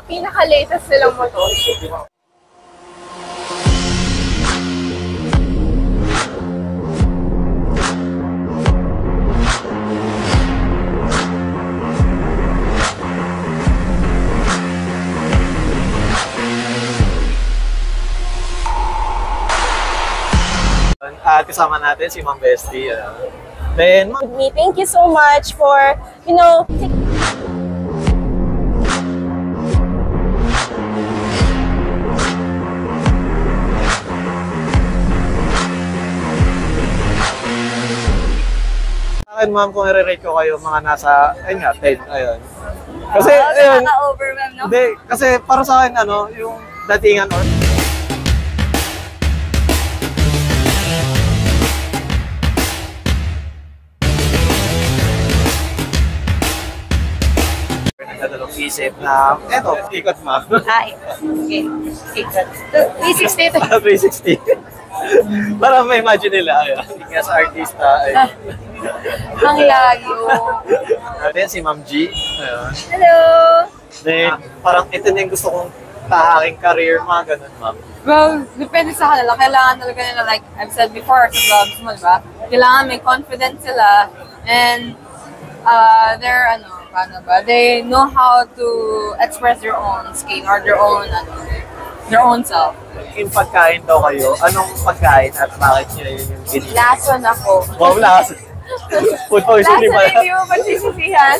pinaka-latest nilang motor. At kasama natin si Ma'am Bestie. Then, Thank you so much for, you know, akin ma'am, kung i-rate ko kayo, mga nasa, ayun nga, 10, ayun. Kasi, ayun, nakaka-overwhelm, no? hindi, kasi para sa akin, ano, yung datingan or nagdadalong isip na, eto, ikot ma'am. Hi. Okay. Ikot. 360 ito. 360. Para ma-imagine nila, ayun. Nga sa artista, ayun. Ang layo. Then si Ma'am G. Ayun. Hello. Then, parang ito na yung gusto kong tahaking career, mga ganun, ma'am. Well, depende sa kanila. Kailangan talaga nila, like I've said before sa vlogs mo, diba? Kailangan may confidence sila and they're, paano ba? They know how to express their own skin or their own self. Yung pagkain daw kayo, anong pagkain at bakit nyo yun yung pinili? Lason ako. Wow, lason. Food poisoning Lason, pala. hindi mo pagsisisihan.